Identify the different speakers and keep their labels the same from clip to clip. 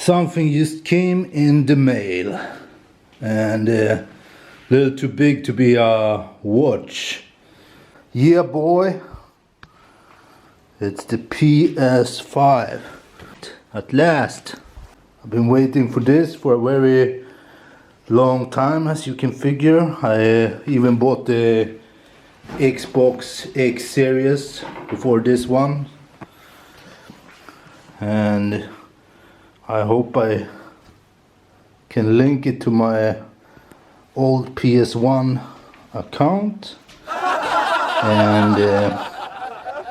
Speaker 1: Something just came in the mail, and a little too big to be a watch. Yeah, boy, it's the PS5. At last. I've been waiting for this for a very long time, as you can figure. I even bought the Xbox X series before this one, and I hope I can link it to my old PS1 account. And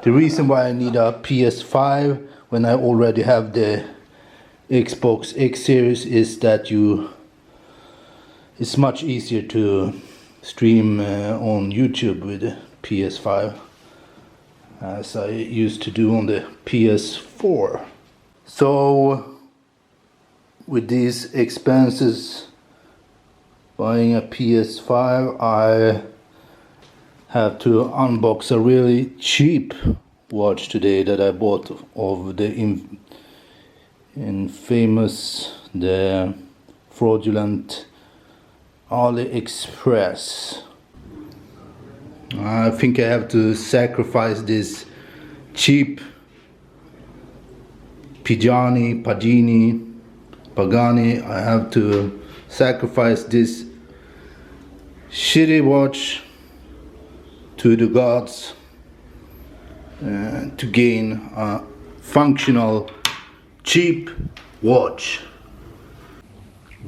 Speaker 1: the reason why I need a PS5 when I already have the Xbox X series is that it's much easier to stream on YouTube with the PS5 as I used to do on the PS4. So with these expenses, buying a PS5, I have to unbox a really cheap watch today that I bought of the infamous, the fraudulent Aliexpress. I think I have to sacrifice this cheap Pagani. I have to sacrifice this shitty watch to the gods to gain a functional cheap watch.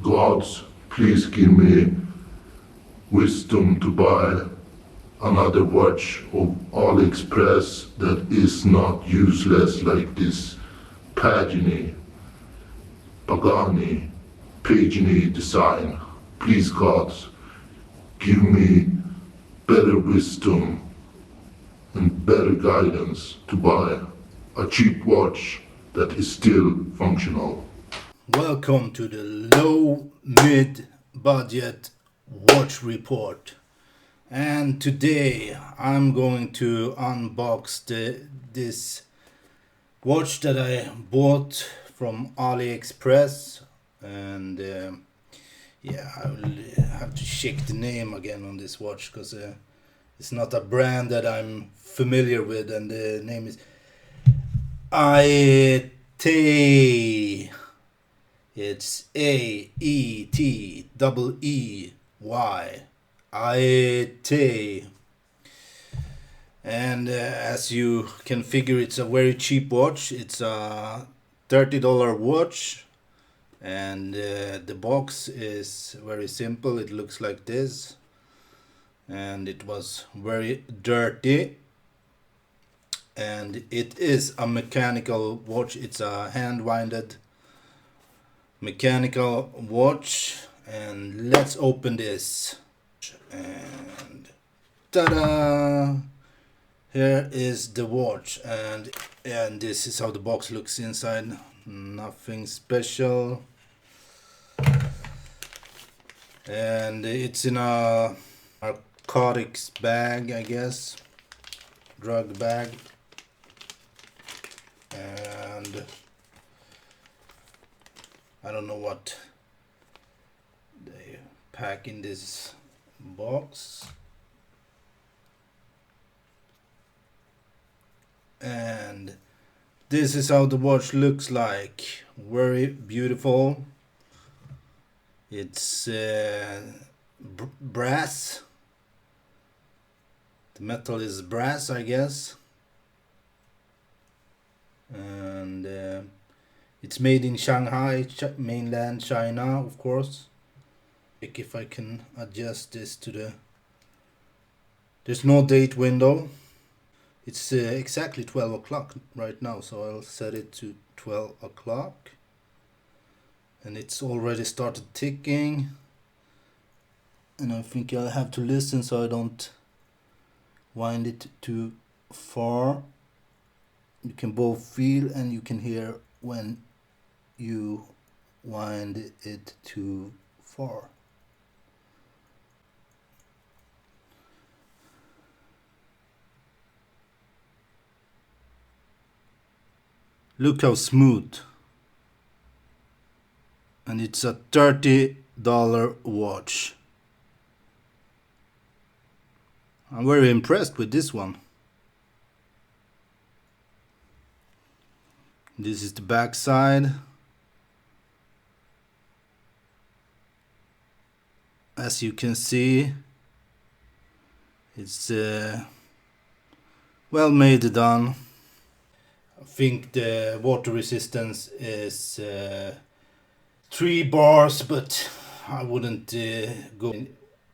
Speaker 2: Gods, please give me wisdom to buy another watch of Aliexpress that is not useless like this Pagani design. Please, gods, give me better wisdom and better guidance to buy a cheap watch that is still functional.
Speaker 1: Welcome to the low mid budget watch report, and today I'm going to unbox this watch that I bought from AliExpress. And yeah, I will have to check the name again on this watch because it's not a brand that I'm familiar with, and the name is AETEEY. It's AETEEY. AETEEY. And as you can figure, it's a very cheap watch. It's a $30 watch, and the box is very simple. It looks like this, and it was very dirty. And it is a mechanical watch. It's a hand-winded mechanical watch. And let's open this. And ta-da! Here is the watch, and this is how the box looks inside. Nothing special. And it's in a narcotics bag, I guess. Drug bag. And I don't know what they pack in this box. And this is how the watch looks like. Very beautiful. It's brass. The metal is brass, I guess. And it's made in Shanghai, mainland China, of course. If I can adjust this to the... There's no date window. It's exactly 12 o'clock right now, so I'll set it to 12 o'clock. And it's already started ticking. And I think I'll have to listen so I don't wind it too far. You can both feel and you can hear when you wind it too far. Look how smooth and it's a $30 watch. I'm very impressed with this one. This is the back side. As you can see, it's well made done. I think the water resistance is 3 bars, but I wouldn't go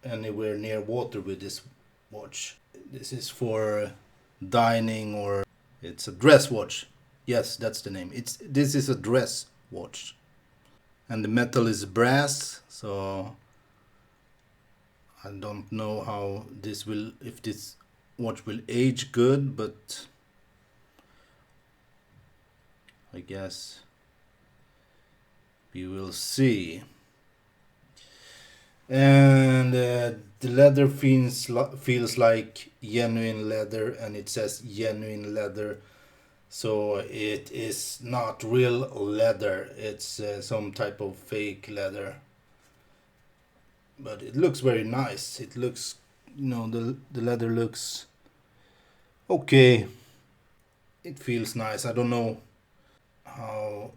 Speaker 1: anywhere near water with this watch. This is for dining, or it's a dress watch. Yes, that's the name. This is a dress watch, and the metal is brass, so I don't know how this will, if this watch will age good, but I guess we will see. And the leather feels like genuine leather, and it says genuine leather, so it is not real leather. It's some type of fake leather, but it looks very nice. It looks, the leather looks okay. It feels nice. I don't know how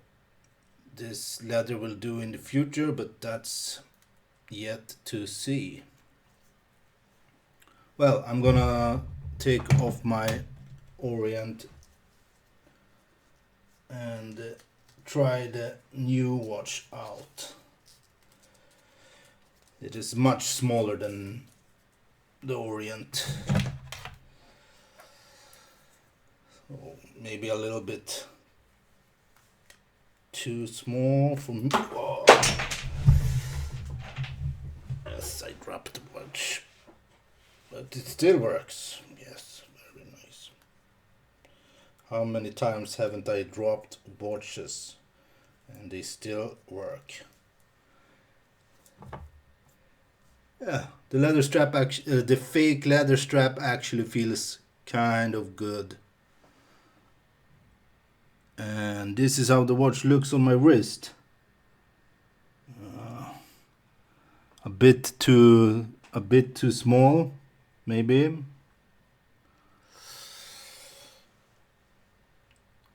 Speaker 1: this leather will do in the future, but that's yet to see. Well, I'm gonna take off my Orient and try the new watch out. It is much smaller than the Orient, so maybe a little bit too small for me. Whoa. Yes, I dropped the watch, but it still works. Yes, very nice. How many times haven't I dropped watches and they still work? Yeah, the leather strap the fake leather strap actually feels kind of good. And this is how the watch looks on my wrist. A bit too small, maybe.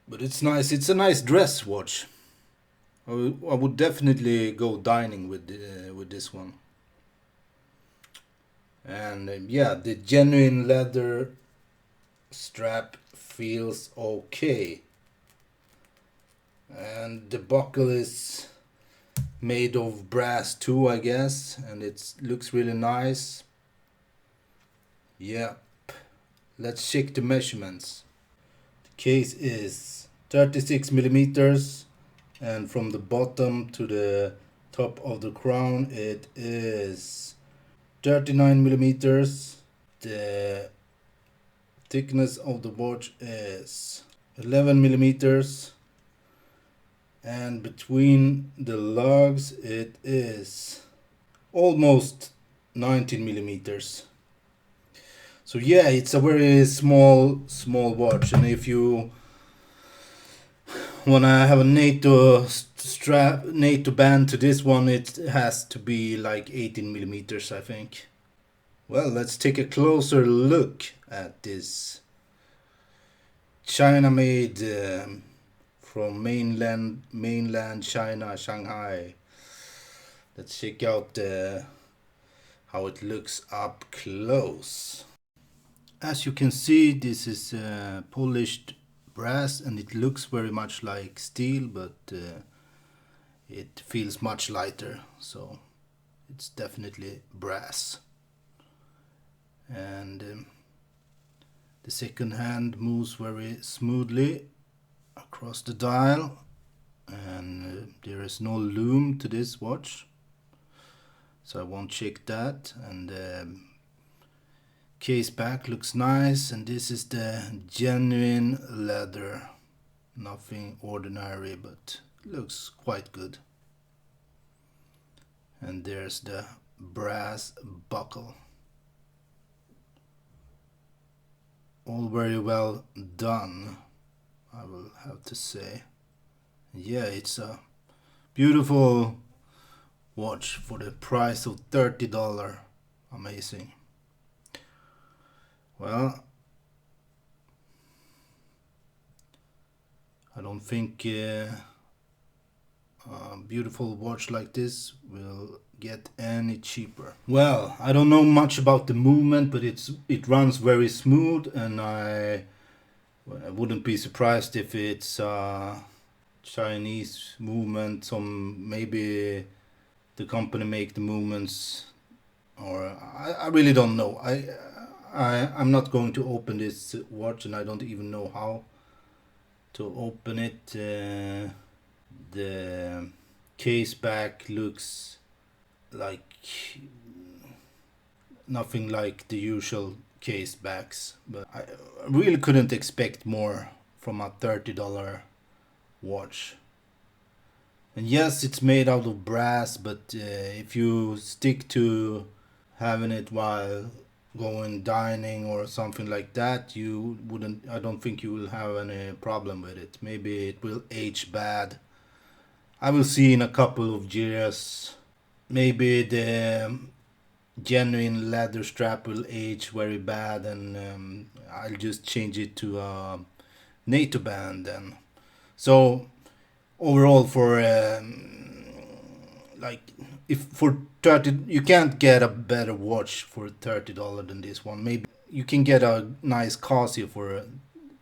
Speaker 1: But it's nice. It's a nice dress watch. I would definitely go dining with this one. And yeah, the genuine leather strap feels okay. And the buckle is made of brass too, I guess, and it looks really nice. Yep. Let's check the measurements. The case is 36 millimeters, and from the bottom to the top of the crown it is 39 millimeters. The thickness of the watch is 11 millimeters, and between the lugs it is almost 19 millimeters. So yeah, it's a very small watch, and if you wanna have a NATO band to this one, it has to be like 18 millimeters, I think. Well, let's take a closer look at this China made from mainland China, Shanghai. Let's check out how it looks up close. As you can see, this is polished brass, and it looks very much like steel, but it feels much lighter, so it's definitely brass. And the second hand moves very smoothly across the dial, and there is no loom to this watch, so I won't check that. And case back looks nice, and this is the genuine leather. Nothing ordinary, but looks quite good. And there's the brass buckle. All very well done, I will have to say. Yeah, it's a beautiful watch for the price of $30. Amazing. Well, I don't think a beautiful watch like this will get any cheaper. Well, I don't know much about the movement, but it runs very smooth, and I wouldn't be surprised if it's Chinese movement. Some maybe the company make the movements, or I really don't know. I'm not going to open this watch, and I don't even know how to open it. The case back looks like nothing like the usual case backs, but I really couldn't expect more from a $30 watch. And yes, it's made out of brass, but if you stick to having it while going dining or something like that, you wouldn't, I don't think you will have any problem with it. Maybe it will age bad. I will see in a couple of years. Maybe the genuine leather strap will age very bad, and I'll just change it to a NATO band then. So overall, for like, if for 30, you can't get a better watch for $30 than this one. Maybe you can get a nice Casio for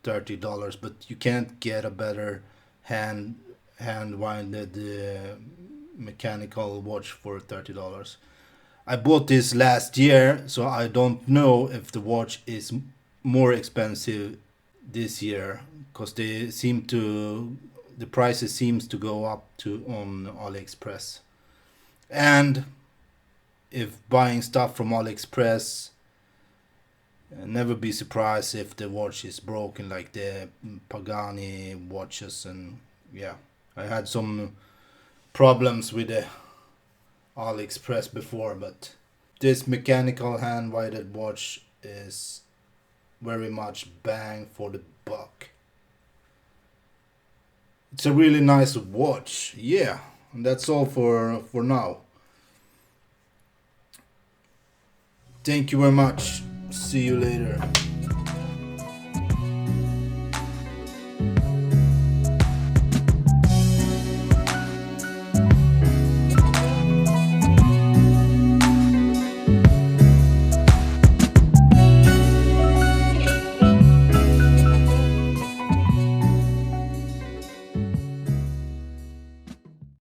Speaker 1: $30, but you can't get a better hand winded mechanical watch for $30. I bought this last year, so I don't know if the watch is more expensive this year, because the prices seems to go up to on Aliexpress. And if buying stuff from Aliexpress, never be surprised if the watch is broken, like the Pagani watches. And yeah, I had some problems with the Aliexpress before, but this mechanical hand-weighted watch is very much bang for the buck. It's a really nice watch. Yeah, and that's all for now. Thank you very much. See you later.